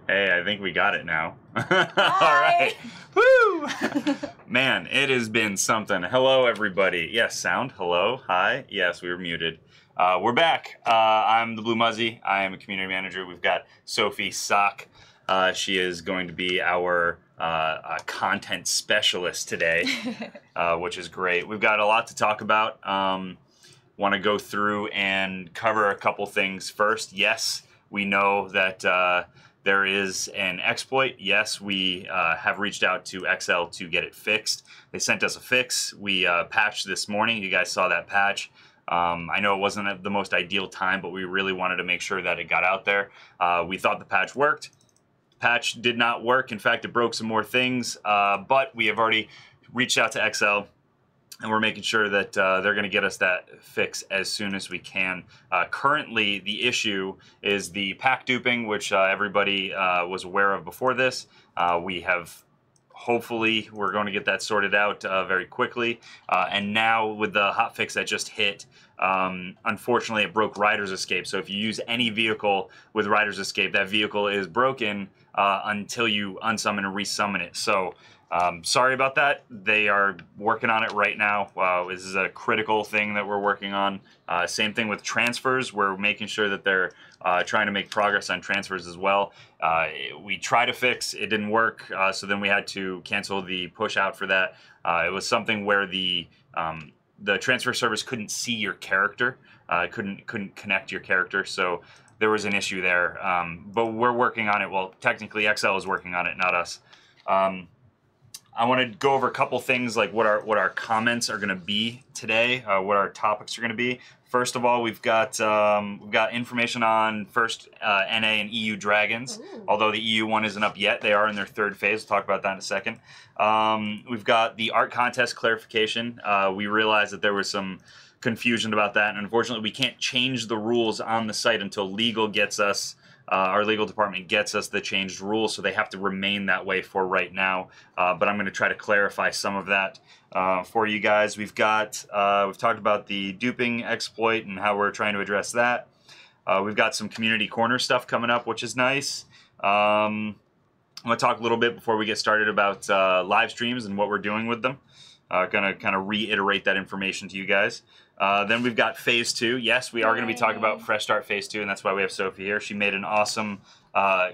Hey, I think we got it now. All Hi. right. Woo! Man, it has been something. Hello, everybody. Yes, sound. Hello. Hi. Yes, we were muted. We're back. I'm the Blue Muzzy. I am a community manager. We've got Sophie Sock. She is going to be our content specialist today, which is great. We've got a lot to talk about. Want to go through and cover a couple things first. Yes, we know that there is an exploit. Yes, we have reached out to XL to get it fixed. They sent us a fix. We patched this morning. You guys saw that patch. I know it wasn't at the most ideal time, but we really wanted to make sure that it got out there. We thought the patch worked. The patch did not work. In fact, it broke some more things, but we have already reached out to XL. And we're making sure that they're going to get us that fix as soon as we can. Currently, the issue is the pack duping, which everybody was aware of before this. We have, hopefully, we're going to get that sorted out very quickly. And now with the hotfix that just hit, unfortunately, it broke Rider's Escape. So if you use any vehicle with Rider's Escape, that vehicle is broken until you unsummon and resummon it. So sorry about that. They are working on it right now. This is a critical thing that we're working on. Same thing with transfers. We're making sure that they're trying to make progress on transfers as well. We tried to fix, it didn't work, so then we had to cancel the push out for that. It was something where the transfer service couldn't see your character, couldn't connect your character, so there was an issue there. But we're working on it. Well, technically XL is working on it, not us. I want to go over a couple things like what our comments are going to be today, what our topics are going to be. First of all, we've got information on first NA and EU dragons. Ooh. Although the EU one isn't up yet, they are in their third phase. We'll talk about that in a second. We've got the art contest clarification. We realized that there was some confusion about that, and unfortunately, we can't change the rules on the site until legal gets us. Our legal department gets us the changed rules, so they have to remain that way for right now. But I'm going to try to clarify some of that for you guys. We've talked about the duping exploit and how we're trying to address that. We've got some community corner stuff coming up, which is nice. I'm going to talk a little bit before we get started about live streams and what we're doing with them. Going to kind of reiterate that information to you guys. Then we've got Phase 2. Yes, we are going to be talking about Fresh Start Phase 2, and that's why we have Sophie here. She made an awesome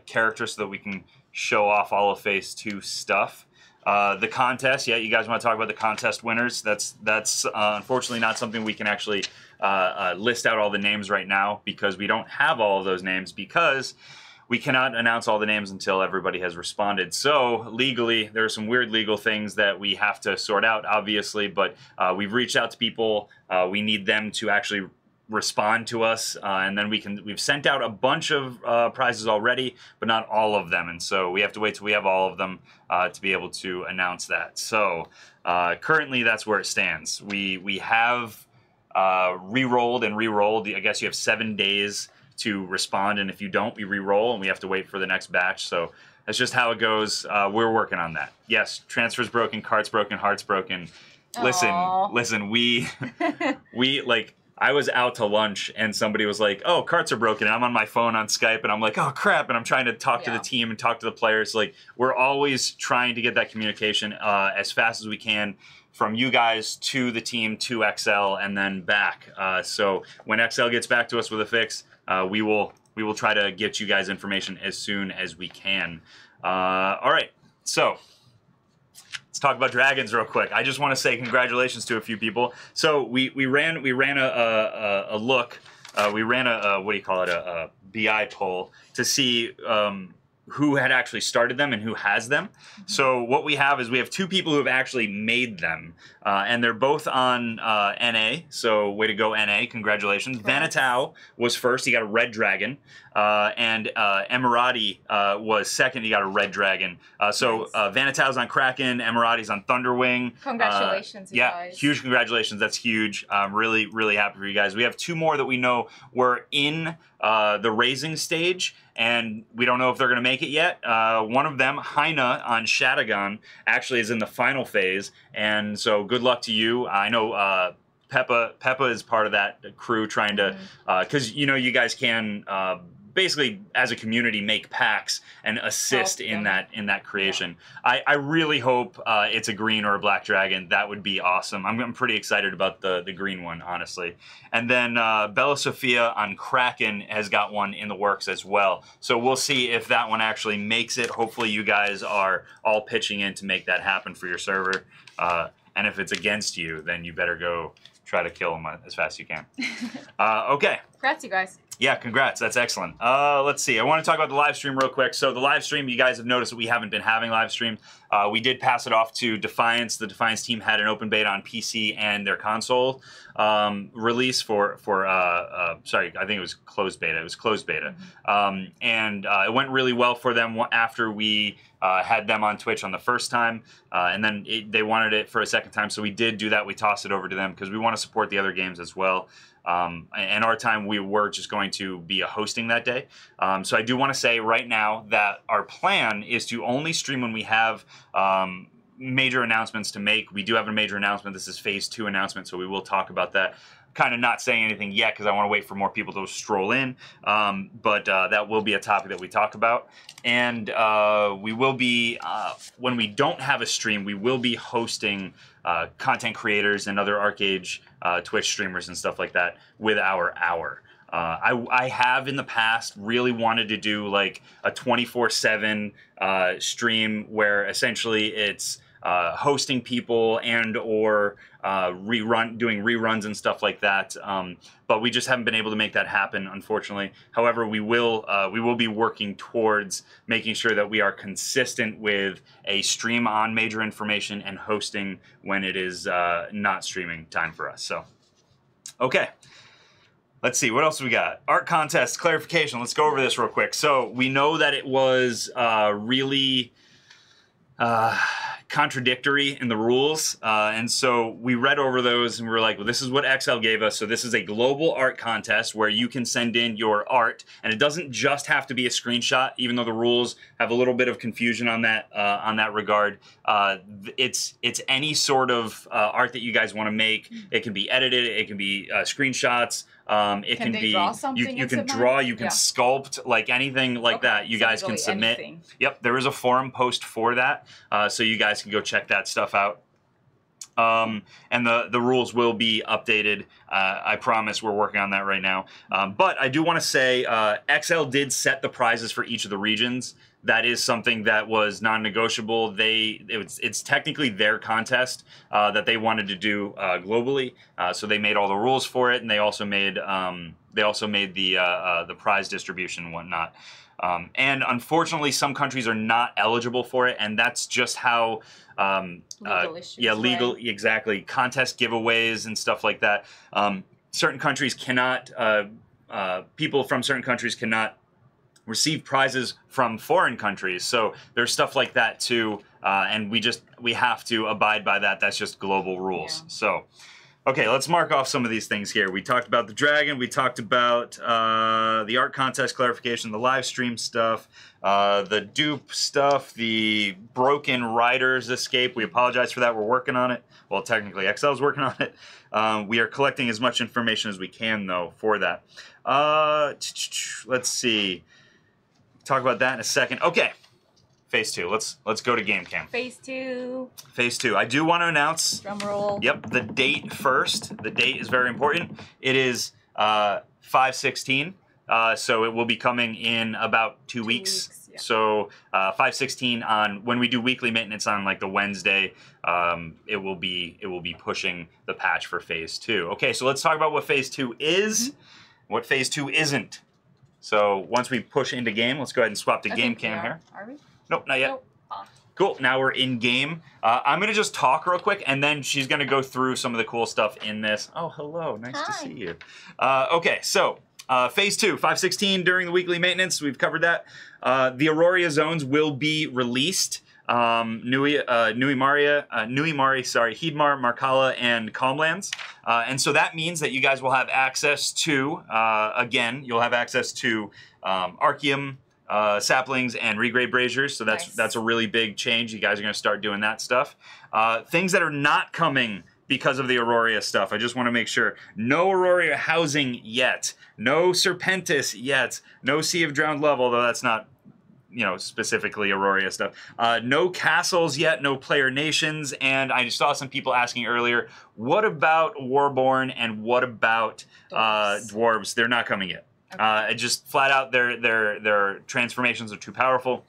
character so that we can show off all of Phase 2 stuff. The contest, yeah, you guys want to talk about the contest winners. That's unfortunately not something we can actually list out all the names right now because we don't have all of those names because we cannot announce all the names until everybody has responded. So legally, there are some weird legal things that we have to sort out, obviously, but we've reached out to people. We need them to actually respond to us, and then we've sent out a bunch of prizes already, but not all of them. And so we have to wait till we have all of them to be able to announce that. So currently, that's where it stands. We have re-rolled and re-rolled. I guess you have 7 days to respond, and if you don't, we re-roll and we have to wait for the next batch. So that's just how it goes. We're working on that. Yes, transfer's broken, cart's broken, heart's broken. Listen, we like, I was out to lunch and somebody was like, oh, carts are broken, and I'm on my phone on Skype and I'm like, oh crap, and I'm trying to talk to the team and talk to the players. Like, we're always trying to get that communication as fast as we can from you guys to the team to XL and then back. So when XL gets back to us with a fix, we will try to get you guys information as soon as we can. All right, so let's talk about dragons real quick. I just want to say congratulations to a few people. So we ran a look. We ran a what do you call it? A BI poll to see who had actually started them and who has them. So what we have is we have 2 people who have actually made them, and they're both on NA, so way to go NA, congratulations. Vanatau was first, he got a red dragon, and Emirati was second, he got a red dragon. So nice. Vanatau's on Kraken, Emirati's on Thunderwing. Congratulations, you guys. Huge congratulations, that's huge. I'm really, really happy for you guys. We have 2 more that we know were in the raising stage, and we don't know if they're going to make it yet. One of them, Haina on Shadagon, actually is in the final phase, and so good luck to you. I know Peppa is part of that crew trying to, because you know you guys can basically as a community make packs and assist in that creation. Yeah. I really hope it's a green or a black dragon. That would be awesome. I'm pretty excited about the green one, honestly. And then Bella Sophia on Kraken has got one in the works as well. So we'll see if that one actually makes it. Hopefully you guys are all pitching in to make that happen for your server. And if it's against you, then you better go try to kill them as fast as you can. Okay. Congrats, you guys. Yeah, congrats. That's excellent. Let's see. I want to talk about the live stream real quick. So the live stream, you guys have noticed that we haven't been having live stream. We did pass it off to Defiance. The Defiance team had an open beta on PC and their console release for sorry, I think it was closed beta. It was closed beta. And it went really well for them after we had them on Twitch on the first time. And then they wanted it for a second time. So we did do that. We tossed it over to them because we want to support the other games as well. And our time, we were just going to be hosting that day. So I do want to say right now that our plan is to only stream when we have major announcements to make. We do have a major announcement. This is phase 2 announcement, so we will talk about that. Kind of not saying anything yet because I want to wait for more people to stroll in, but that will be a topic that we talk about. And we will be, when we don't have a stream, we will be hosting content creators and other ArcheAge Twitch streamers and stuff like that with our hour. I have in the past really wanted to do like a 24/7 stream where essentially it's hosting people and or doing reruns and stuff like that, but we just haven't been able to make that happen, unfortunately. However, we will be working towards making sure that we are consistent with a stream on major information and hosting when it is not streaming time for us. So, okay. Let's see, what else we got? Art contest clarification. Let's go over this real quick. So we know that it was really contradictory in the rules, and so we read over those and we were like, well, this is what XL gave us. So this is a global art contest where you can send in your art, and it doesn't just have to be a screenshot, even though the rules have a little bit of confusion on that regard. It's any sort of art that you guys want to make. It can be edited, it can be screenshots. It can be draw something you can draw, you can sculpt, like anything like that. You guys can submit. Anything. Yep, there is a forum post for that, so you guys can go check that stuff out. And the rules will be updated. I promise we're working on that right now. But I do want to say XL did set the prizes for each of the regions. That is something that was non-negotiable. It's technically their contest that they wanted to do globally. So they made all the rules for it, and they also made the prize distribution and whatnot. And unfortunately, some countries are not eligible for it, and that's just how legal issues, legal, right? Exactly, contest giveaways and stuff like that. Certain countries cannot, people from certain countries cannot receive prizes from foreign countries. So there's stuff like that too, and we have to abide by that. That's just global rules. Yeah. So. Okay, let's mark off some of these things here. We talked about the dragon. We talked about the art contest clarification, the live stream stuff, the dupe stuff, the broken Riders escape. We apologize for that. We're working on it. Well, technically, XL's working on it. We are collecting as much information as we can, though, for that. Let's see. Talk about that in a second. Okay. Phase 2. Let's go to game cam. Phase 2. Phase 2. I do want to announce. Drum roll. Yep, the date first. The date is very important. It is 5/16. So it will be coming in about 2 weeks. Yeah. So 5/16 on when we do weekly maintenance on like the Wednesday. It will be pushing the patch for Phase 2. Okay, so let's talk about what Phase 2 is, what Phase 2 isn't. So once we push into game, let's go ahead and swap to game cam here. Are we? Nope, not yet. Nope. Oh. Cool, now we're in game. I'm going to just talk real quick, and then she's going to go through some of the cool stuff in this. Oh, hello, nice to see you. Okay, so Phase 2, 5/16 during the weekly maintenance. We've covered that. The Auroria Zones will be released. Nui Mari, Heedmar, Markala, and Calmlands. And so that means that you guys will have access to, again, you'll have access to Archeum, saplings and regrade braziers, so that's a really big change. You guys are going to start doing that stuff. Things that are not coming because of the Auroria stuff. I just want to make sure. No Auroria housing yet. No Serpentis yet. No Sea of Drowned Love, although that's not, you know, specifically Auroria stuff. No castles yet, no player nations, and I saw some people asking earlier, what about Warborn and what about dwarves? They're not coming yet. Okay. Just flat out, their transformations are too powerful.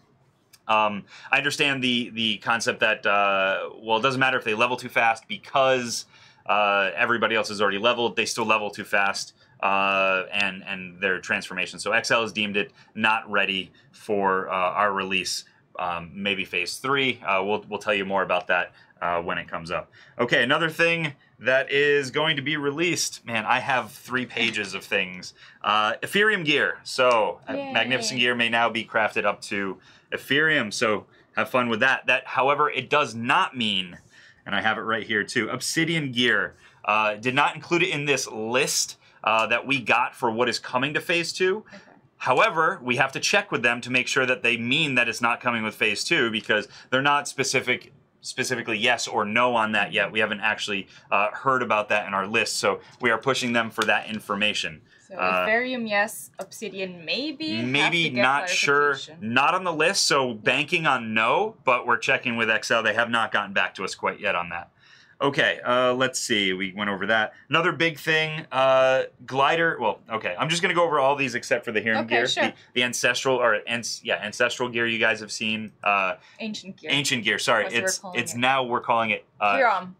I understand the concept that, well, it doesn't matter if they level too fast because everybody else is already leveled. They still level too fast, and their transformation. So XL has deemed it not ready for our release. Maybe phase 3. We'll tell you more about that when it comes up. Okay, another thing that is going to be released. Man, I have 3 pages of things. Cerium Gear. So Magnificent Gear may now be crafted up to Cerium. So have fun with that. However, it does not mean, and I have it right here too, Obsidian Gear. Did not include it in this list that we got for what is coming to phase 2. Okay. However, we have to check with them to make sure that they mean that it's not coming with phase 2 because they're not specifically yes or no on that yet. We haven't actually heard about that in our list, so we are pushing them for that information. So Cerium, yes. Obsidian, maybe. Maybe, not sure. Not on the list, so banking on no, but we're checking with XL. They have not gotten back to us quite yet on that. Okay, let's see. We went over that. Another big thing, glider. Well, okay, I'm just gonna go over all these except for the Cerium Gear, sure. the ancestral ancestral gear you guys have seen. Ancient Gear. Ancient Gear. Sorry, it's now we're calling it Cerium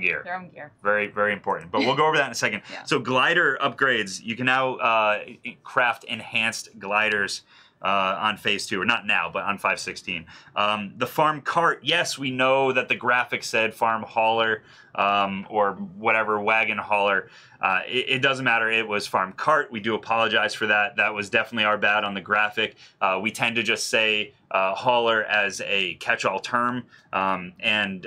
Gear. Cerium Gear. Very, very important. But we'll go over that in a second. Yeah. So glider upgrades. You can now craft enhanced gliders. On phase 2, or not now, but on 5.16. The farm cart, yes, we know that the graphic said farm hauler or whatever, wagon hauler. It doesn't matter, it was farm cart. We do apologize for that. That was definitely our bad on the graphic. We tend to just say hauler as a catch-all term, and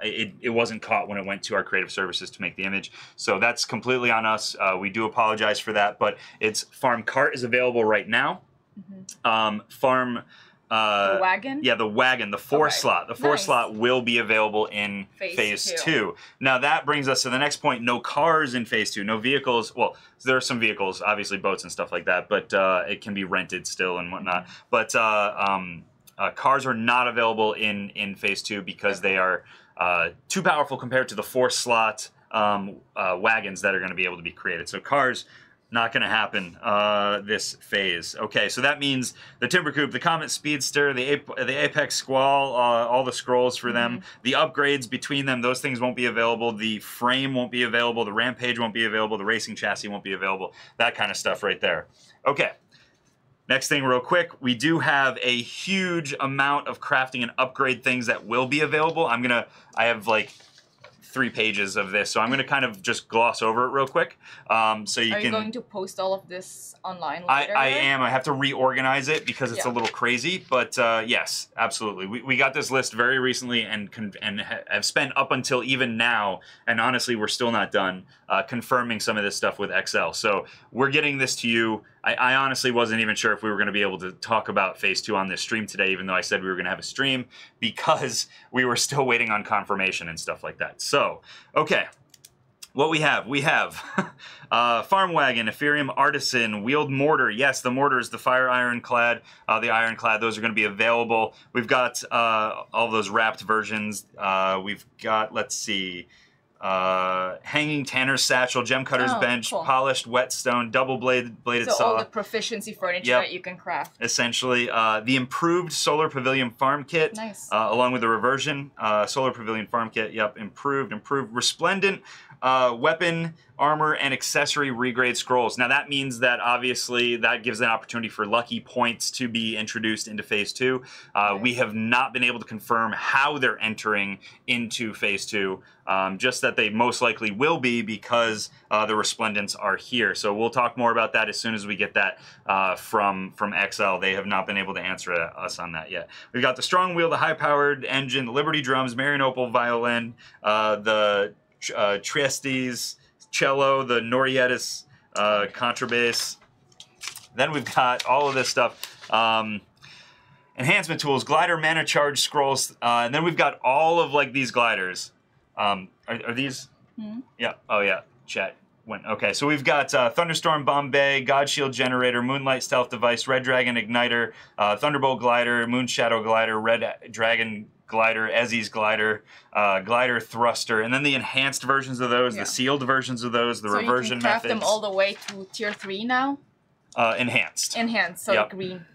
it wasn't caught when it went to our creative services to make the image. So that's completely on us. We do apologize for that, but it's farm cart is available right now. Farm the wagon? Yeah, the wagon, the 4 slot. The 4 slot will be available in phase 2. Now that brings us to the next point. No cars in phase 2, no vehicles. Well, there are some vehicles, obviously boats and stuff like that, but it can be rented still and whatnot. But cars are not available in phase 2 because they are too powerful compared to the 4 slot wagons that are going to be able to be created. So cars, not going to happen this phase. Okay, so that means the Timber Coupe, the Comet Speedster, the Apex Squall, all the scrolls for them, the upgrades between them, those things won't be available. The frame won't be available. The Rampage won't be available. The racing chassis won't be available. That kind of stuff right there. Okay. Next thing real quick, we do have a huge amount of crafting and upgrade things that will be available. I have like 3 pages of this, so I'm going to kind of just gloss over it real quick. So you can. Are you going to post all of this online later? I am. I have to reorganize it because it's a little crazy, but yes, absolutely. We got this list very recently and have spent up until even now, and honestly, we're still not done confirming some of this stuff with XL. So we're getting this to you. I honestly wasn't even sure if we were going to be able to talk about phase 2 on this stream today, even though I said we were going to have a stream, because we were still waiting on confirmation and stuff like that. So, okay. What we have Farm Wagon, Cerium Artisan, Wheeled Mortar. Yes, the mortars, the Fire Ironclad, the Ironclad, those are going to be available. We've got all those wrapped versions. We've got, let's see, Hanging Tanner's Satchel, Gem Cutter's Bench, cool. Polished Whetstone, Double Bladed so Saw. All the proficiency furniture that you can craft. Essentially, the improved Solar Pavilion Farm Kit, along with the reversion Solar Pavilion Farm Kit. Yep, improved, Resplendent weapon, armor, and accessory regrade scrolls. Now that means that obviously that gives an opportunity for lucky points to be introduced into phase 2. We have not been able to confirm how they're entering into phase 2, just that they most likely will be because the Resplendents are here. So we'll talk more about that as soon as we get that from XL. They have not been able to answer us on that yet. We've got the Strong Wheel, the High-Powered Engine, the Liberty Drums, Marion Opal Violin, the Triestes Cello, the Norietis Contrabass. Then we've got all of this stuff. Enhancement tools, glider, mana charge scrolls, and then we've got all of like these gliders. Are these? Yep. Oh yeah. Chat went. Okay. So we've got Thunderstorm Bombay, God Shield Generator, Moonlight Stealth Device, Red Dragon Igniter, Thunderbolt Glider, Moon Shadow Glider, Red Dragon Glider, Ezzy's Glider, Glider Thruster, and then the enhanced versions of those, the sealed versions of those, the reversion methods. So you can craft them all the way to tier 3 now? Enhanced. Enhanced, so green.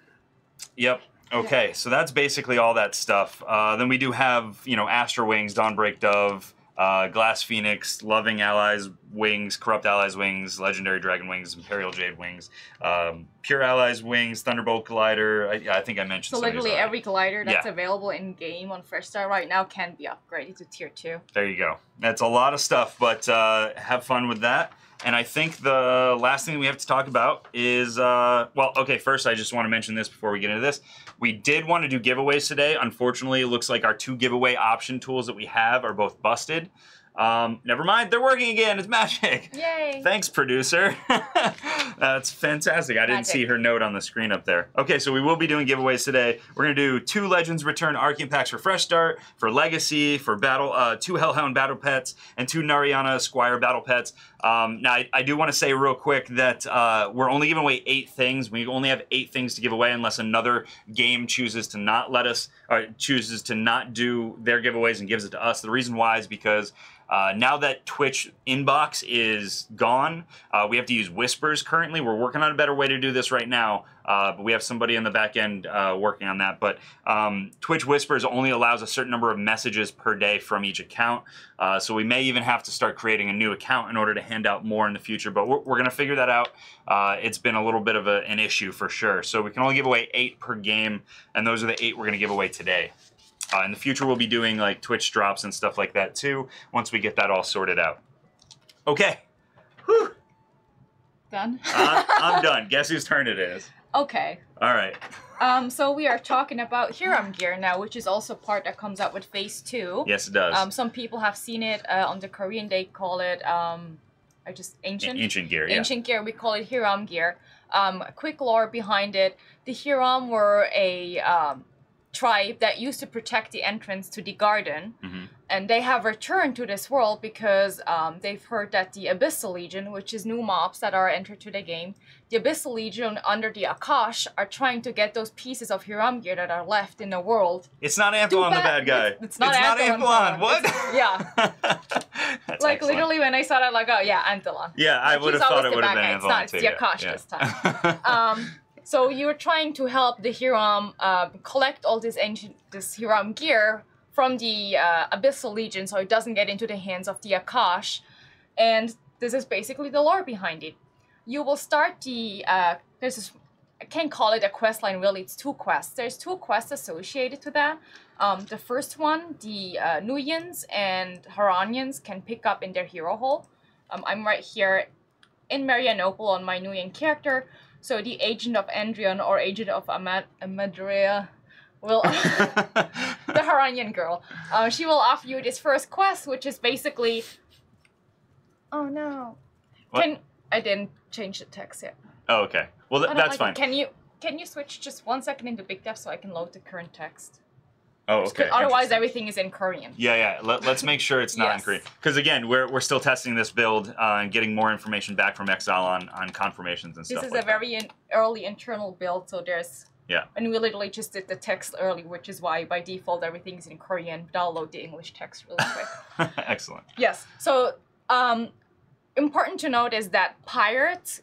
Yep. Okay, so that's basically all that stuff. Then we do have, you know, Astra Wings, Dawnbreak Dove, Glass Phoenix, Loving Allies Wings, Corrupt Allies Wings, Legendary Dragon Wings, Imperial Jade Wings, Pure Allies Wings, Thunderbolt Glider. I think I mentioned. So literally every glider that's available in game on Fresh Start right now can be upgraded to tier 2. There you go. That's a lot of stuff, but have fun with that. And I think the last thing we have to talk about is, well, okay, first I just want to mention this before we get into this. We did want to do giveaways today. Unfortunately, it looks like our 2 giveaway option tools that we have are both busted. Never mind, they're working again. It's magic. Yay. Thanks, producer. That's fantastic. I didn't see her note on the screen up there. Okay, so we will be doing giveaways today. We're going to do 2 Legends Return Arceum packs for Fresh Start, for Legacy, for Battle, 2 Hellhound Battle Pets, and 2 Nariana Squire Battle Pets. Now, I do want to say real quick that we're only giving away 8 things. We only have 8 things to give away unless another game chooses to not let us, or chooses to not do their giveaways and gives it to us. The reason why is because now that Twitch inbox is gone, we have to use whispers currently. We're working on a better way to do this right now, but we have somebody in the back end working on that. But Twitch whispers only allows a certain number of messages per day from each account. So we may even have to start creating a new account in order to hand out more in the future. But we're going to figure that out. It's been a little bit of an issue for sure. So we can only give away 8 per game, and those are the 8 we're going to give away today. In the future, we'll be doing like Twitch drops and stuff like that too, once we get that all sorted out. Okay. Whew. Done? I'm done. Guess whose turn it is? Okay. All right. So we are talking about Cerium Gear now, which is also part that comes out with Phase 2. Yes, it does. Some people have seen it on the Korean. They call it Ancient Gear. Ancient Gear. We call it Cerium Gear. Quick lore behind it: the Cerium were a tribe that used to protect the entrance to the garden, and they have returned to this world because they've heard that the Abyssal Legion, which is new mobs that are entered to the game, the Abyssal Legion under the Akash are trying to get those pieces of Cerium Gear that are left in the world. It's not Anthlon the bad guy. It's not Anthlon. What? Yeah. Like excellent. Literally when I saw that, like, oh yeah, Anthlon. Yeah, I would have thought it would have been Anthlon too. It's the Akash this time. So you're trying to help the Cerium collect all this Cerium gear from the Abyssal Legion so it doesn't get into the hands of the Akash. And this is basically the lore behind it. You will start the, I can't call it a quest line really, it's 2 quests. There's 2 quests associated to that. The first one, the Nuyans and Haranians can pick up in their hero hole. I'm right here in Marianople on my Nuyan character. So the Agent of Andrion or Agent of Amadrea will, the Haranian girl, she will offer you this first quest, which is basically, oh no, I didn't change the text yet. Oh, okay. Well, that's fine. Can you switch just 1 second into Big Dev so I can load the current text? Oh, okay. Otherwise, everything is in Korean. Yeah. Let's make sure it's not in Korean. Because again, we're still testing this build and getting more information back from Exile on confirmations and stuff. This is a very early internal build, so there's. Yeah. And we literally just did the text early, which is why by default everything's in Korean. But I'll load the English text really quick. Excellent. Yes. So important to note is that pirates,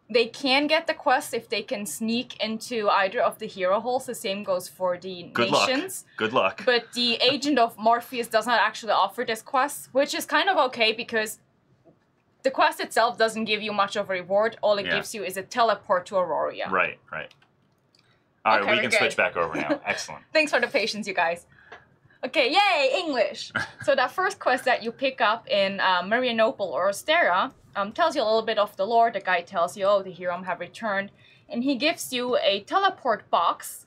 they can get the quest if they can sneak into either of the hero holes. The same goes for the nations. Good luck. But the Agent of Morpheus does not actually offer this quest, which is kind of okay because the quest itself doesn't give you much of a reward. All it gives you is a teleport to Auroria. Right. All right, we can switch back over now. Excellent. Thanks for the patience, you guys. Okay, yay, English! So that first quest that you pick up in Marianople or Ostera tells you a little bit of the lore. The guy tells you, oh, the Cerium have returned. And he gives you a teleport box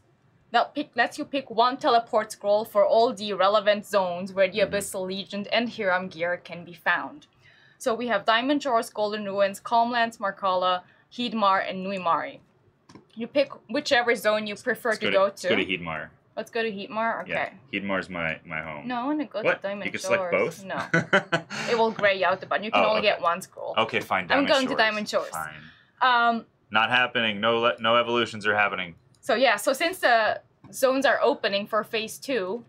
that lets you pick 1 teleport scroll for all the relevant zones where the Abyssal Legion and Cerium Gear can be found. So we have Diamond Shores, Golden Ruins, Calmlands, Markala, Heedmar, and Nuimari. You pick whichever zone you prefer to go to. Let's go to Heedmar. Let's go to Heatmar. Okay. Yeah, Heatmar's my home. No, I want to go What? to Diamond You can Shores. select both? No. It will gray out the button. You can only get one scroll. Okay, fine. Diamond I'm going Shores. to Diamond Shores. Fine. Not happening. No evolutions are happening. So yeah, so since the zones are opening for phase 2,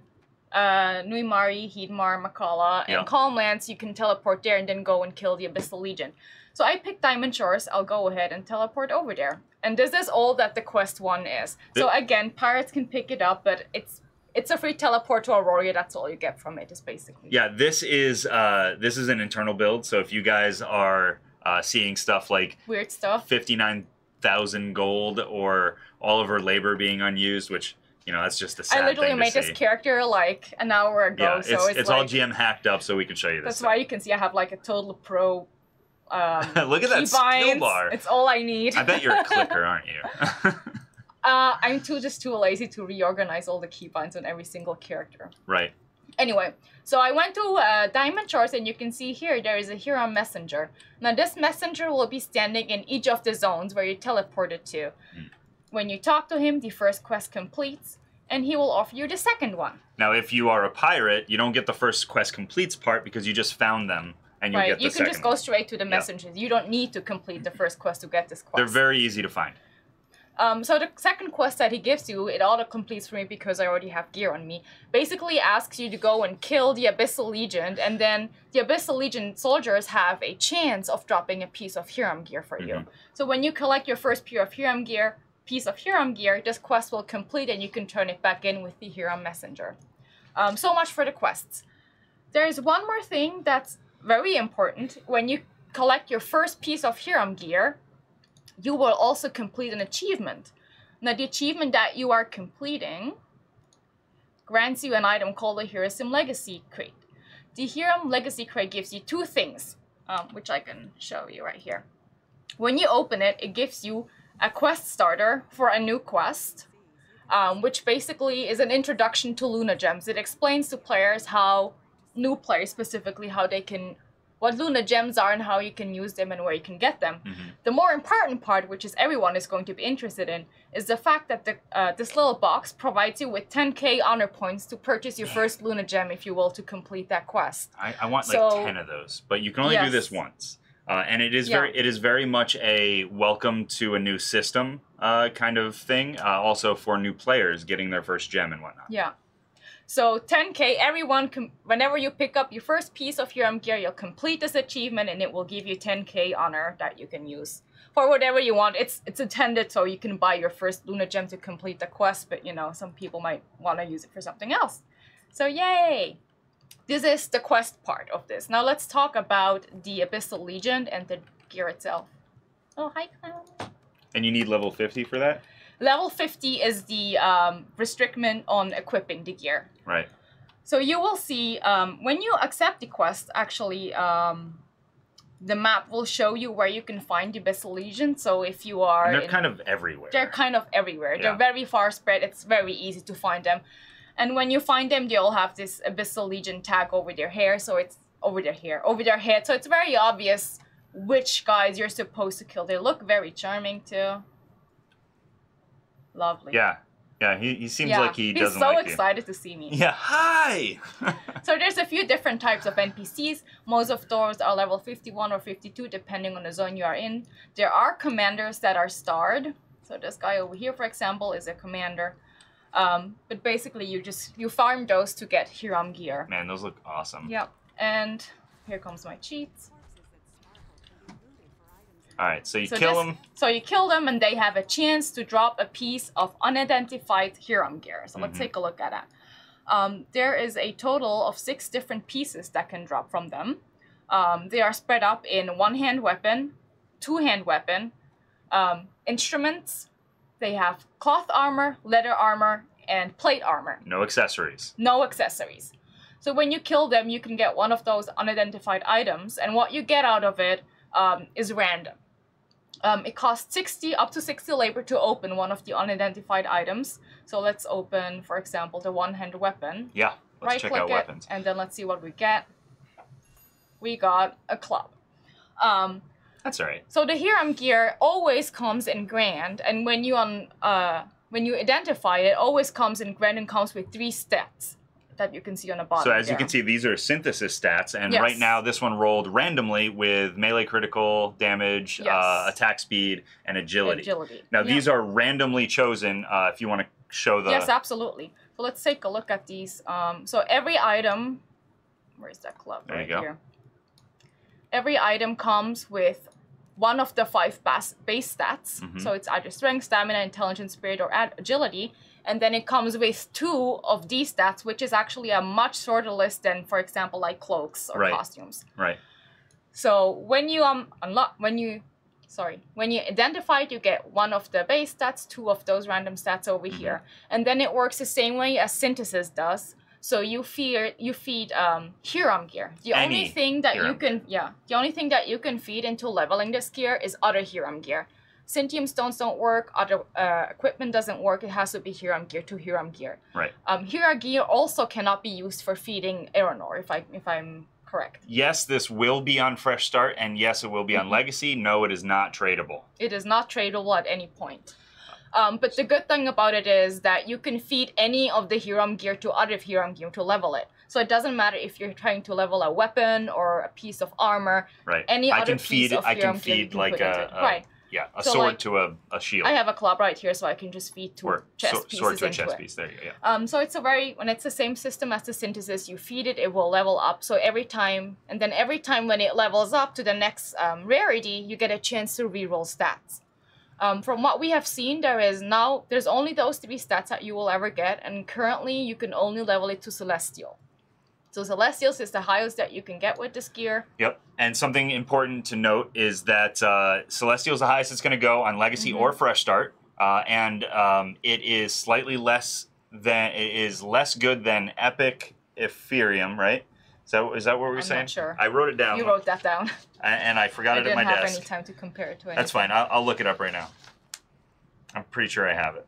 Nui Mari, Heatmar, Makala, and Calmlands, you can teleport there and then go and kill the Abyssal Legion. So I picked Diamond Shores. I'll go ahead and teleport over there. And this is all that the quest 1 is. So again, pirates can pick it up, but it's a free teleport to Auroria. That's all you get from it, is basically. Yeah, this is an internal build. So if you guys are seeing stuff like weird stuff, 59,000 gold, or all of her labor being unused, which, you know, that's just a sad thing to see. I literally made this character like an hour ago. Yeah, so it's like, all GM hacked up, so we can show you this. That's why you can see I have like a total pro. Look at that skill bar. It's all I need. I bet you're a clicker, aren't you? I'm too lazy to reorganize all the keybinds on every single character. Right. Anyway, so I went to Diamond Shores, and you can see here there is a Huron messenger. Now this messenger will be standing in each of the zones where you teleported to. When you talk to him, the first quest completes, and he will offer you the second one. Now, if you are a pirate, you don't get the first quest completes part because you just found them. And you get the second one. You can just go straight to the messengers. You don't need to complete the first quest to get this quest. They're very easy to find. So the second quest that he gives you, it auto-completes for me because I already have gear on me, basically asks you to go and kill the Abyssal Legion, and then the Abyssal Legion soldiers have a chance of dropping a piece of Cerium Gear for you. So when you collect your first piece of Cerium Gear, this quest will complete and you can turn it back in with the Huron messenger. So much for the quests. There's one more thing that's very important. When you collect your first piece of Cerium Gear, you will also complete an achievement. Now, the achievement that you are completing grants you an item called the Cerium Legacy Crate. The Cerium Legacy Crate gives you two things, which I can show you right here. When you open it, it gives you a quest starter for a new quest, which basically is an introduction to Luna Gems. It explains to players how, new players specifically, how they can, what Luna Gems are and how you can use them and where you can get them. The more important part, which is everyone is going to be interested in, is the fact that this little box provides you with 10k honor points to purchase your first Luna Gem, if you will, to complete that quest. I want like 10 of those, but you can only do this once. And it is very much a welcome to a new system kind of thing, also for new players getting their first gem and whatnot. Yeah. So 10k, everyone, whenever you pick up your first piece of Cerium Gear, you'll complete this achievement and it will give you 10k honor that you can use for whatever you want. It's intended so you can buy your first Luna Gem to complete the quest, but you know, some people might want to use it for something else. So yay! This is the quest part of this. Now let's talk about the Abyssal Legion and the gear itself. Oh, hi, Clown. And you need level 50 for that? Level 50 is the restriction on equipping the gear. Right. So you will see, when you accept the quest, actually, the map will show you where you can find the Abyssal Legion. So if you are... And they're kind of everywhere. They're kind of everywhere. Yeah. They're very far spread. It's very easy to find them. And when you find them, they all have this Abyssal Legion tag over their hair. So it's over their head. So it's very obvious which guys you're supposed to kill. They look very charming too. Lovely. Yeah. Yeah, he seems like he doesn't like you. He's so excited to see me. Yeah, hi! So there's a few different types of NPCs. Most of those are level 51 or 52, depending on the zone you are in. There are commanders that are starred. So this guy over here, for example, is a commander. But basically, you farm those to get Cerium Gear. Man, those look awesome. Yep. And here comes my cheats. Alright, so you kill them. So you kill them and they have a chance to drop a piece of unidentified Cerium Gear. So let's take a look at that. There is a total of 6 different pieces that can drop from them. They are spread up in one-hand weapon, two-hand weapon, instruments. They have cloth armor, leather armor, and plate armor. No accessories. No accessories. So when you kill them, you can get one of those unidentified items, and what you get out of it is random. It costs up to 60 labor to open one of the unidentified items. So let's open, for example, the one-hand weapon. Yeah, let's check out weapons. And then let's see what we get. We got a club. That's all right. So the Cerium Gear always comes in grand, and when you when you identify it, always comes in random comes with 3 stats that you can see on the bottom. So as you can see, these are synthesis stats, and right now this one rolled randomly with melee critical damage, attack speed, and agility. Now these are randomly chosen. If you want to show the... Yes, absolutely. So let's take a look at these. So every item, where's that club? There you go. Here. Every item comes with one of the 5 base stats. So it's either strength, stamina, intelligence, spirit, or agility. And then it comes with 2 of these stats, which is actually a much shorter list than, for example, like cloaks or costumes. Right. So when you when you identify it, you get 1 of the base stats, 2 of those random stats over here, and then it works the same way as synthesis does. So you feed Cerium Gear. The only thing that you can feed into leveling this gear is other Cerium Gear. Centium stones don't work. Other equipment doesn't work. It has to be Cerium Gear to Cerium Gear. Right. Cerium Gear also cannot be used for feeding Aeronor, if I'm correct. Yes, this will be on Fresh Start, and yes, it will be on Legacy. No, it is not tradable. It is not tradable at any point. But the good thing about it is that you can feed any of the Cerium Gear to other Cerium Gear to level it. So it doesn't matter if you're trying to level a weapon or a piece of armor. Right. Any other piece of Cerium Gear you can feed like put into it. a sword to a shield. I have a club right here, so I can just feed 2 chest pieces sword to a into chest it. piece. There you go. So it's when it's the same system as the synthesis, you feed it, it will level up. So every time when it levels up to the next rarity, you get a chance to reroll stats. From what we have seen, there's only those 3 stats that you will ever get, and currently you can only level it to Celestial. So Celestials is the highest that you can get with this gear. Yep, and something important to note is that Celestial is the highest it's going to go on Legacy or Fresh Start, and it is slightly less good than Epic Ethereum, right? Is that what we're saying? I'm not sure. I wrote it down. You wrote that down. And I forgot it at my desk. I didn't have any time to compare it to anything. That's fine. I'll look it up right now. I'm pretty sure I have it.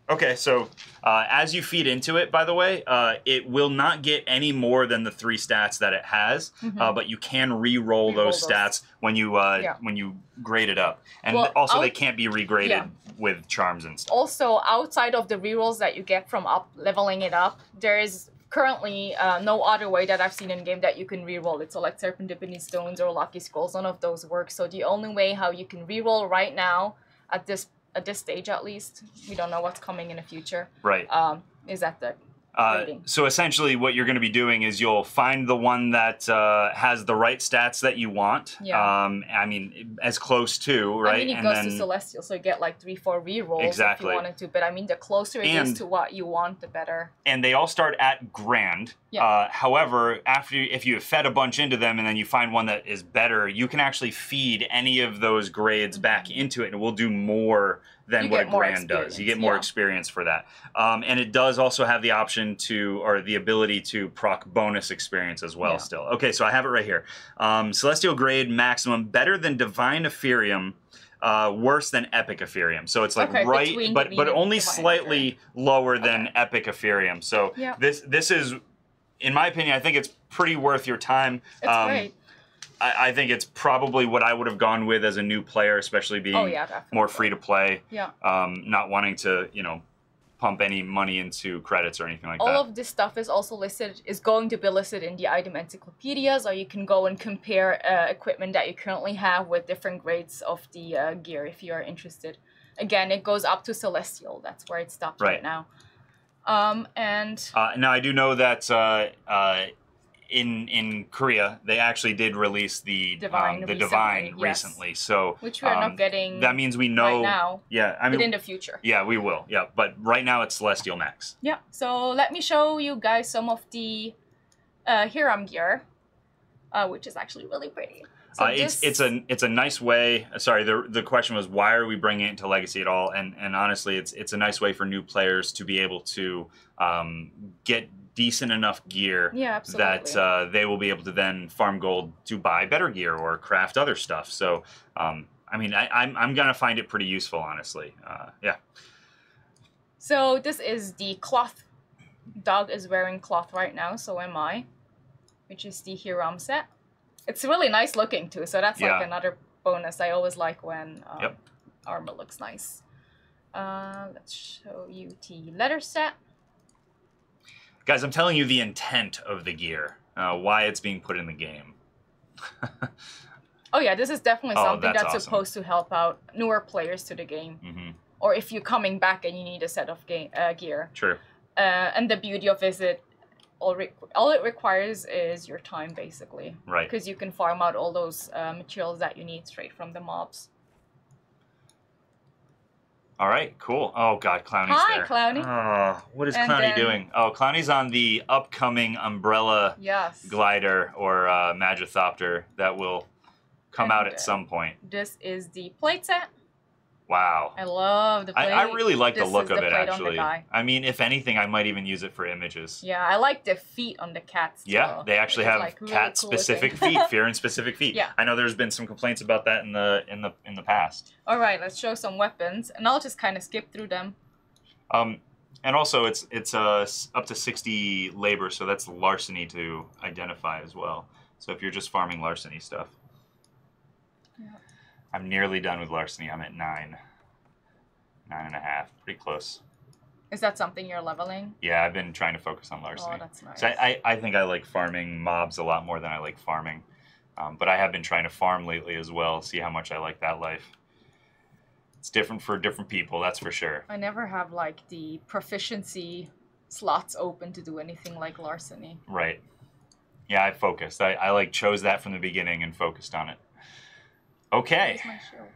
Okay, so as you feed into it, by the way, it will not get any more than the 3 stats that it has, but you can re-roll those stats when you grade it up. And also they can't be regraded with charms and stuff. Also, outside of the rerolls that you get from leveling it up, there is currently no other way that I've seen in game that you can reroll it. So like Serpentipity Stones or Lucky Scrolls, none of those work. So the only way how you can reroll right now at this stage at least, we don't know what's coming in the future, right, is at the so essentially what you're going to be doing is you'll find the one that has the right stats that you want. I mean, as close to, right? I mean, it goes to Celestial, so you get like 3-4 rerolls if you wanted to. But I mean, the closer it is to what you want, the better. And they all start at Grand. However, if you have fed a bunch into them and then you find one that is better, you can actually feed any of those grades back into it, and it will do more than what a Grand does. You get more experience for that. And it does also have the option or the ability to proc bonus experience as well still. Okay, so I have it right here. Celestial grade maximum, better than Divine Ethereum, worse than Epic Ethereum. So it's like but only slightly lower than Epic Ethereum. So this is, in my opinion, I think it's pretty worth your time. It's great. I think it's probably what I would have gone with as a new player, especially being more free to play. Not wanting to, pump any money into credits or anything like that. All of this stuff is also going to be listed in the item encyclopedias, or you can go and compare equipment that you currently have with different grades of the gear if you are interested. Again, it goes up to Celestial. That's where it stops right now. Now I do know that in Korea they actually did release the Divine recently. So which we are not getting. That means we know right now. I mean, but in the future. Yeah, we will. Yeah, but right now it's Celestial Max. Yeah. So let me show you guys some of the Cerium Gear, which is actually really pretty. So it's a nice way. Sorry, the question was, why are we bringing it into Legacy at all? And honestly, it's a nice way for new players to be able to get decent enough gear that they will be able to then farm gold to buy better gear or craft other stuff. So I mean, I'm gonna find it pretty useful, honestly. So this is the cloth. Dog is wearing cloth right now, so am I, which is the Cerium set. It's really nice looking too, so that's like another bonus. I always like when armor looks nice. Let's show you the leather set. Guys, I'm telling you the intent of the gear, why it's being put in the game. Oh yeah, this is definitely something that's awesome. supposed to help out newer players to the game. Mm-hmm. Or if you're coming back and you need a set of gear. True. And the beauty of it is all it requires is your time, basically. Right. Because you can farm out all those materials that you need straight from the mobs. All right, cool. Oh God, Clowny's there. Hi, Clowny. Oh, what is And Clowny then- doing? Oh, Clowny's on the upcoming Umbrella Yes. glider or Magithopter that will come out at some point. This is the plate set. Wow. I love the plate. I really like the This look is of the it, plate on the actually. guy. I mean, if anything, I might even use it for images. Yeah, I like the feet on the cats. Yeah, they actually Which is, have like, really cat-specific cool looking. feet, Fearin-specific feet. Yeah. I know there's been some complaints about that in the past. All right, let's show some weapons, and I'll just kind of skip through them. And also, it's up to 60 labor, so that's larceny to identify as well. So if you're just farming larceny stuff. Yeah. I'm nearly done with larceny. I'm at 9. 9.5. Pretty close. Is that something you're leveling? Yeah, I've been trying to focus on larceny. Oh, that's nice. So I think I like farming mobs a lot more than I like farming. But I have been trying to farm lately as well, see how much I like that life. It's different for different people, that's for sure. I never have, like, the proficiency slots open to do anything like larceny. Right. Yeah, I focused. I like chose that from the beginning and focused on it. Okay. Where's my shield?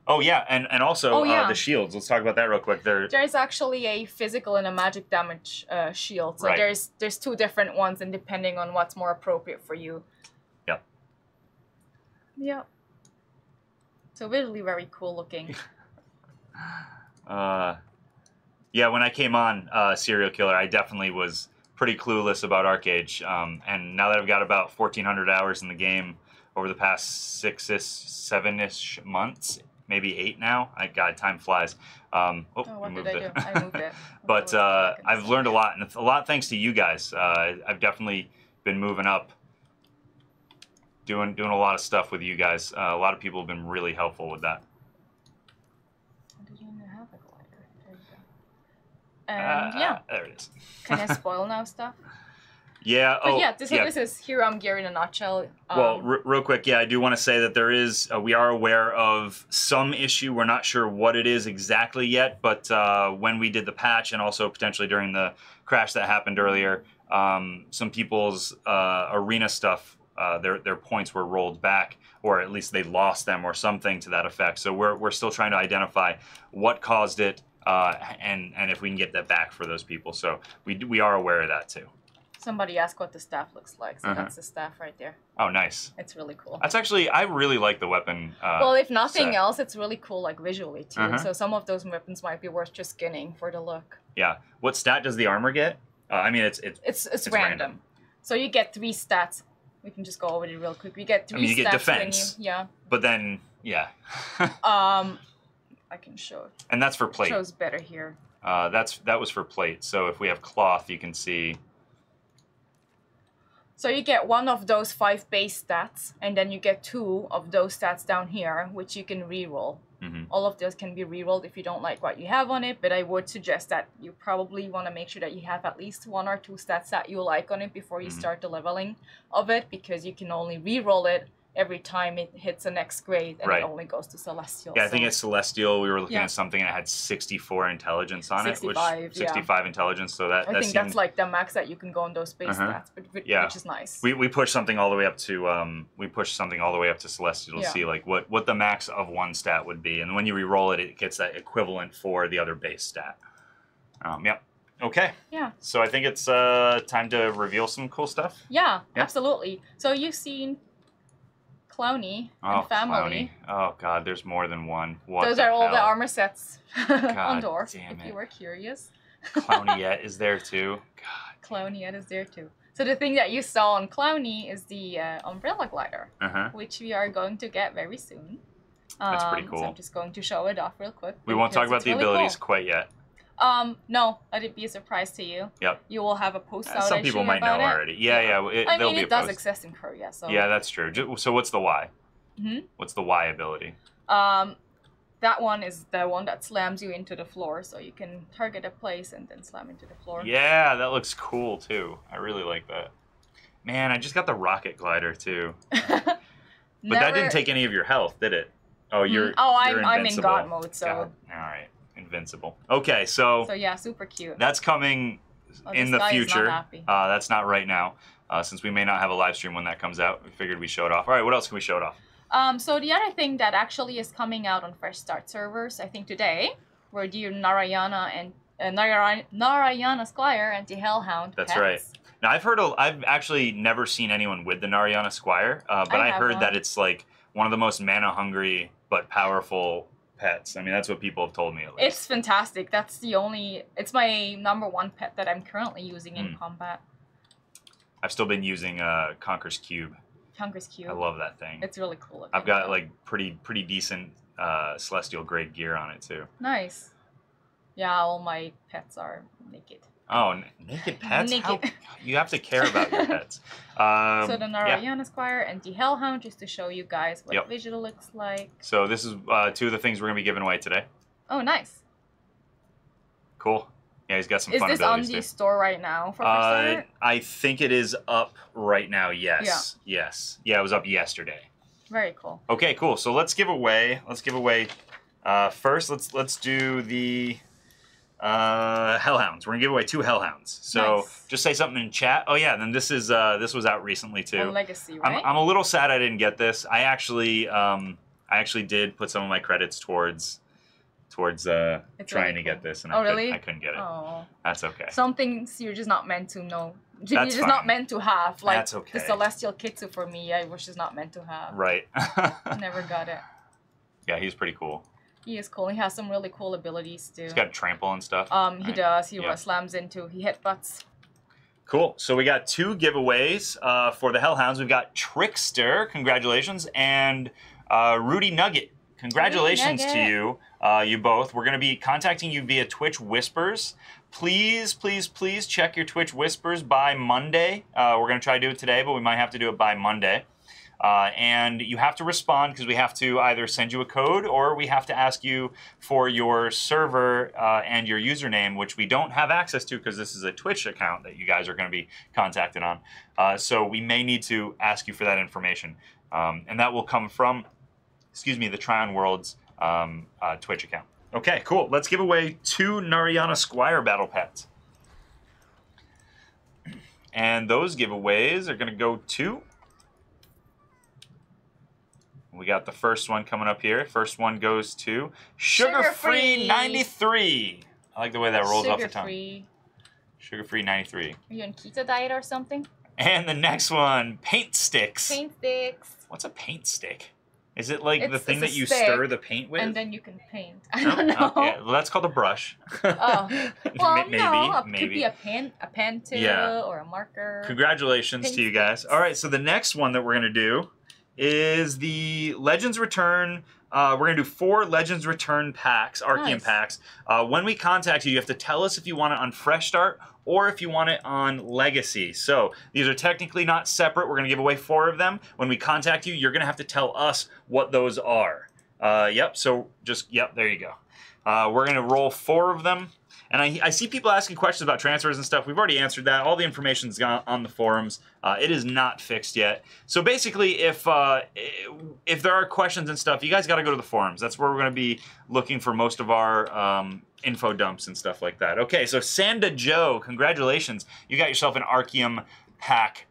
Oh yeah, and also Oh, yeah. the shields. Let's talk about that real quick. There's actually a physical and a magic damage shield. So Right. there's two different ones, and depending on what's more appropriate for you. Yep. Yep. So visually very cool looking. Yeah, when I came on Serial Killer, I definitely was pretty clueless about ArcheAge. And now that I've got about 1,400 hours in the game over the past 6-ish, 7-ish months, maybe 8 now. God, time flies. What did I do? I moved it. But I've learned a lot, and it's a lot thanks to you guys. I've definitely been moving up, doing a lot of stuff with you guys. A lot of people have been really helpful with that. Did you even have a glider? There you go. And yeah, there it is. can I spoil now stuff? Yeah. But yeah, this is Cerium Gear in a nutshell. Well, real quick, yeah, I do want to say that there is, we are aware of some issue. We're not sure what it is exactly yet, but when we did the patch and also potentially during the crash that happened earlier, some people's arena stuff, their points were rolled back, or at least they lost them or something to that effect. So we're still trying to identify what caused it and if we can get that back for those people. So we are aware of that too. Somebody asked what the staff looks like, so that's the staff right there. Oh, nice. It's really cool. That's actually, I really like the weapon. Well, if nothing set. else, it's really cool, like visually too. So some of those weapons might be worth just skinning for the look. Yeah. What stat does the armor get? I mean, it's random. So you get 3 stats. We can just go over it real quick. You get 3 stats. You get defense. Yeah. But then, yeah. I can show it. And that's for plate. It shows better here. That was for plate. So if we have cloth, you can see. So you get 1 of those 5 base stats, and then you get 2 of those stats down here, which you can reroll. All of those can be rerolled if you don't like what you have on it, but I would suggest that you probably want to make sure that you have at least 1 or 2 stats that you like on it before you start the leveling of it, because you can only reroll it every time it hits the next grade, and it only goes to Celestial. Yeah, I think it's Celestial. We were looking at something that had 64 intelligence on 65, it, 65 intelligence. So that I think seemed... that's like the max that you can go on those base stats, which is nice. We pushed something all the way up to Celestial to see like what the max of 1 stat would be, and when you re-roll it, it gets that equivalent for the other base stat. Yep. Okay. Yeah. So I think it's time to reveal some cool stuff. Yeah, absolutely. So you've seen Clowny and family. Clowny. Oh God, there's more than one. What Those the are all hell? the armor sets on God Dwarf, damn if it. you were curious. Clownyette is there too. God. Clownyette is there too. So the thing that you saw on Clowny is the umbrella glider, which we are going to get very soon. That's pretty cool. So I'm just going to show it off real quick. We won't talk about the abilities quite yet. No, let it be a surprise to you. Yep. You will have a post out. Some people might know already. Yeah. I mean, it does exist in Korea, so. Yeah, that's true. So what's the Y? What's the Y ability? that one is the one that slams you into the floor, so you can target a place and then slam into the floor. Yeah, that looks cool too. I really like that. Man, I just got the rocket glider too. But that didn't take any of your health, did it? Oh, you're I'm in God mode, so. God. All right, invincible. Okay, so. So yeah, super cute. That's coming in the future. That's not right now, since we may not have a live stream when that comes out. We figured we'd show it off. All right, what else can we show it off? So the other thing that actually is coming out on Fresh Start servers, I think today, were the Narayana and Narayana Squire and the Hellhound. That's right. Now I've actually never seen anyone with the Narayana Squire, but I heard that it's like one of the most mana hungry but powerful pets. I mean, that's what people have told me at least. It's fantastic. It's my #1 pet that I'm currently using in combat. I've still been using Conqueror's Cube. Conqueror's Cube. I love that thing. It's really cool. I've got like pretty decent celestial grade gear on it too. Nice. Yeah, all my pets are naked. Oh, naked pets? Naked. You have to care about your pets. So the Narayana Squire and the Hellhound, just to show you guys what visual looks like. So this is 2 of the things we're going to be giving away today. Oh, nice. Cool. Yeah, he's got some fun abilities. Is this on the store right now for Kickstarter? I think it is up right now, yes. Yeah. Yes. Yeah, it was up yesterday. Very cool. Okay, cool. So let's give away, first, let's do the Hellhounds. We're gonna give away 2 Hellhounds. So just say something in chat. Oh yeah, then this was out recently too. On Legacy, right? I'm a little sad I didn't get this. I actually did put some of my credits towards trying to get this, and I couldn't get it. Oh. That's okay. Some things you're just not meant to know. You're just not meant to have. Like That's okay. the Celestial Kitsu for me, I was just not meant to have. Right. Never got it. Yeah, he's pretty cool. He is cool. He has some really cool abilities too. He's got trample and stuff. He does. He slams into. He headbutts. Cool. So we got 2 giveaways for the Hellhounds. We've got Trickster, congratulations, and Rudy Nugget. Congratulations to you, you both. We're going to be contacting you via Twitch Whispers. Please, please, please check your Twitch Whispers by Monday. We're going to try to do it today, but we might have to do it by Monday. And you have to respond because we have to either send you a code or we have to ask you for your server and your username, which we don't have access to because this is a Twitch account that you guys are going to be contacted on. So we may need to ask you for that information. And that will come from, the TrionWorlds Twitch account. Okay, cool. Let's give away 2 Narayana Squire battle pets. And those giveaways are going to go to... We got the first one coming up here. First one goes to Sugar-Free 93. I like the way that rolls off the tongue. Sugar-Free 93. Are you on keto diet or something? And the next one, Paint Sticks. Paint Sticks. What's a paint stick? Is it like the thing that you stir the paint with? And then you can paint. I don't know. Okay. Well, that's called a brush. Oh. Well, maybe. It could be a pen too, or a marker. Congratulations to you guys. All right, so the next one that we're going to do is the Legends Return. We're going to do 4 Legends Return packs, Archean packs. When we contact you, you have to tell us if you want it on Fresh Start or if you want it on Legacy. So these are technically not separate. We're going to give away 4 of them. When we contact you, you're going to have to tell us what those are. So there you go. We're going to roll 4 of them. And I see people asking questions about transfers and stuff. We've already answered that. All the information's gone on the forums. It is not fixed yet. So basically, if there are questions and stuff, you guys got to go to the forums. That's where we're going to be looking for most of our info dumps and stuff like that. Okay, so Sanda Joe, congratulations. You got yourself an Archeum pack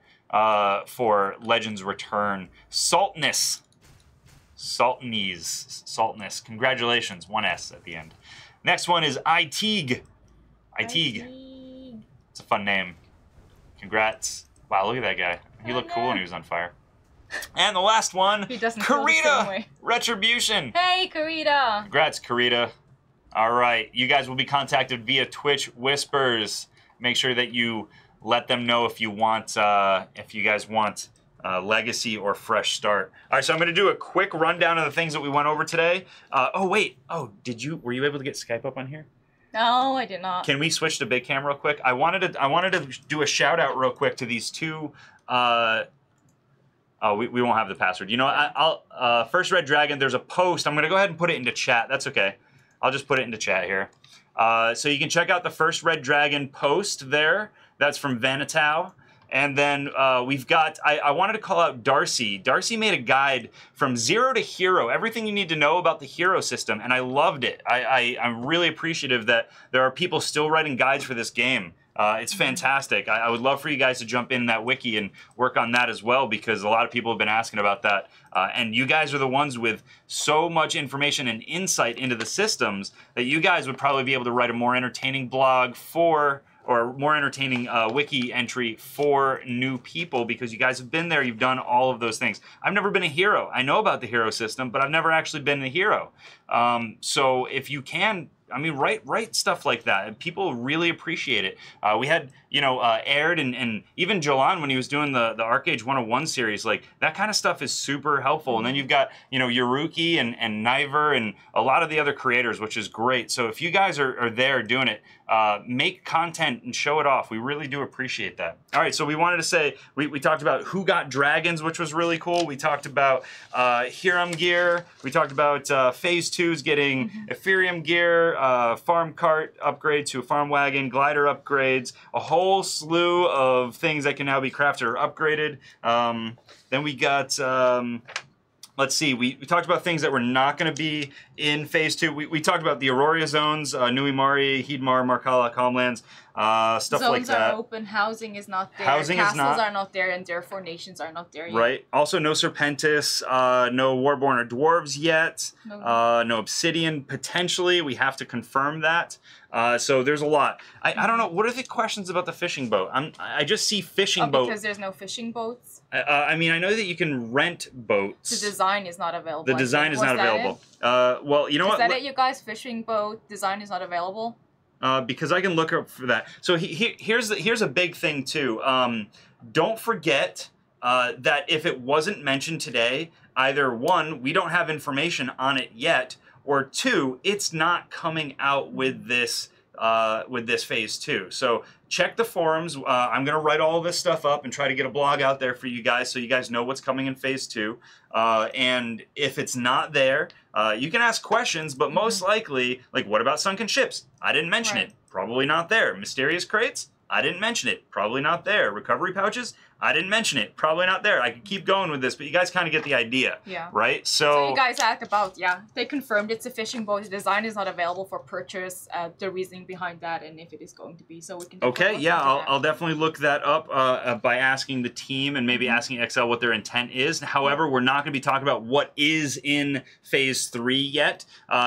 for Legends Return. Saltness, congratulations. 1 S at the end. Next one is Iteeg. It's a fun name. Congrats. Wow, look at that guy. He looked cool when he was on fire. And the last one, Karita Retribution. Hey, Karita. Congrats, Karita. All right, you guys will be contacted via Twitch Whispers. Make sure that you let them know if you want, if you guys want Legacy or Fresh Start. All right, so I'm going to do a quick rundown of the things that we went over today. Were you able to get Skype up on here? No, I did not. Can we switch to big cam real quick? I wanted to do a shout out real quick to these 2 Oh, we won't have the password. You know, I'll First Red Dragon, there's a post. I'm going to go ahead and put it into chat. That's okay. I'll just put it into chat here. So you can check out the First Red Dragon post there. That's from Vanitau. And then we've got, I wanted to call out Darcy. Darcy made a guide from 0 to hero, everything you need to know about the hero system, and I loved it. I'm really appreciative that there are people still writing guides for this game. It's fantastic. I would love for you guys to jump in that wiki and work on that as well, because a lot of people have been asking about that. And you guys are the ones with so much information and insight into the systems that you guys would probably be able to write a more entertaining blog for, or more entertaining wiki entry for new people, because you guys have been there, you've done all of those things. I've never been a hero. I know about the hero system, but I've never actually been a hero. So if you can, I mean, write stuff like that, and people really appreciate it. We had, you know, Aired and even Jolan when he was doing the ArcheAge 101 series, like that kind of stuff is super helpful. And then you've got, you know, Yuruki and Niver and a lot of the other creators, which is great. So if you guys are there doing it, make content and show it off. We really do appreciate that. All right, so we wanted to say, we talked about who got dragons, which was really cool. We talked about Cerium Gear. We talked about Phase 2's getting Cerium Gear, farm cart upgrade to a farm wagon, glider upgrades, a whole slew of things that can now be crafted or upgraded. Then we got... let's see, we talked about things that were not going to be in Phase 2. We talked about the Auroria Zones, Nui Mari, Heedmar, Markala, Calmlands, stuff like that. Zones are open, housing is not there, castles are not there, and therefore nations are not there yet. Right. Also, no Serpentis, no Warborn or Dwarves yet, no Obsidian potentially. We have to confirm that. So there's a lot. I don't know. What are the questions about the fishing boat? I just see fishing boat. Because there's no fishing boats? I mean, I know that you can rent boats. The design is not available. The design is not available. Well, you know what? Is that it, you guys? Fishing boat design is not available? Because I can look up for that. So here's a big thing too. Don't forget that if it wasn't mentioned today, either one, we don't have information on it yet, or two, it's not coming out with this Phase 2. So check the forums. I'm going to write all this stuff up and try to get a blog out there for you guys so you guys know what's coming in Phase 2. And if it's not there, you can ask questions, but most likely, like, what about sunken ships? I didn't mention it. Probably not there. Mysterious crates? I didn't mention it. Probably not there. Recovery pouches? I didn't mention it. Probably not there. I could keep going with this, but you guys kind of get the idea. Yeah. Right? So you guys asked about, they confirmed it's a fishing boat. The design is not available for purchase. The reasoning behind that, and if it is going to be. So we can I'll definitely look that up by asking the team and maybe asking XL what their intent is. However, we're not going to be talking about what is in Phase 3 yet.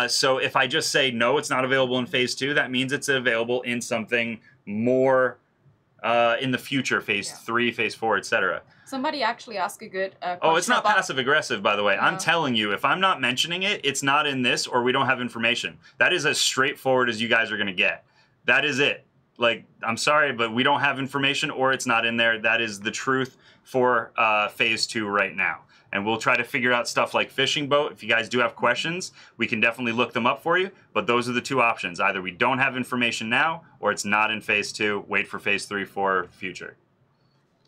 So if I just say, no, it's not available in Phase 2, that means it's available in something more in the future, Phase 3, Phase 4, etc. Somebody actually asked a good question. Oh, it's not passive-aggressive, by the way. No. I'm telling you, if I'm not mentioning it, it's not in this, or we don't have information. That is as straightforward as you guys are going to get. That is it. Like, I'm sorry, but we don't have information, or it's not in there. That is the truth for Phase 2 right now. And we'll try to figure out stuff like fishing boat. If you guys do have questions, we can definitely look them up for you. But those are the two options. Either we don't have information now, or it's not in Phase 2. Wait for Phase 3 for future.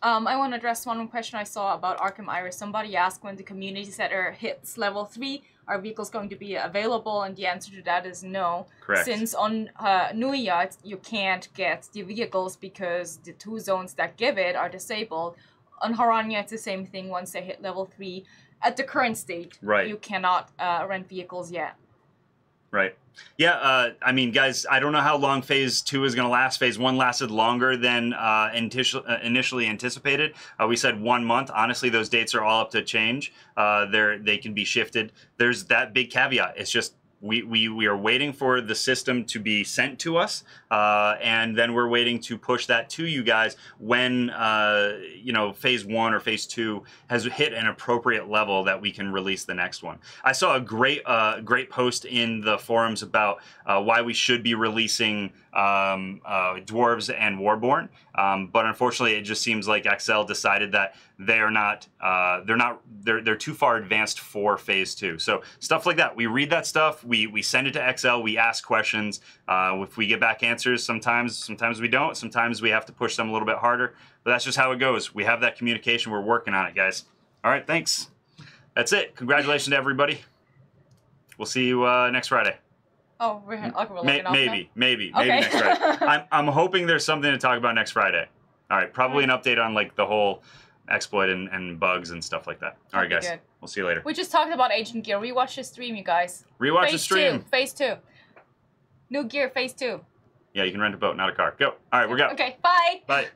I want to address one question I saw about Arkham Iris. Somebody asked, when the community center hits level 3, are vehicles going to be available? And the answer to that is no. Correct. Since on Nuia, you can't get the vehicles because the 2 zones that give it are disabled. On Harania, it's the same thing. Once they hit level 3, at the current state, you cannot rent vehicles yet. Right. Yeah, I mean, guys, I don't know how long Phase 2 is going to last. Phase 1 lasted longer than initially anticipated. We said 1 month. Honestly, those dates are all up to change. They can be shifted. There's that big caveat. It's just we are waiting for the system to be sent to us, and then we're waiting to push that to you guys when you know, Phase 1 or Phase 2 has hit an appropriate level that we can release the next one. I saw a great post in the forums about why we should be releasing Dwarves and Warborn, but unfortunately it just seems like XL decided that they're too far advanced for Phase 2. So stuff like that, we read that stuff, we send it to XL, we ask questions. If we get back answers, sometimes we don't, sometimes we have to push them a little bit harder, but that's just how it goes. We have that communication, we're working on it, guys. All right, thanks. That's it. Congratulations to everybody. We'll see you next Friday. Oh, we're looking off maybe Okay. next Friday. I'm hoping there's something to talk about next Friday. All right, probably an update on like the whole exploit and bugs and stuff like that. All right, guys. Good. We'll see you later. We just talked about Agent Gear. Rewatch the stream, you guys. Rewatch the stream. Phase 2. New gear, phase 2. Yeah, you can rent a boat, not a car. Go. All right, we're go. Okay, bye. Bye.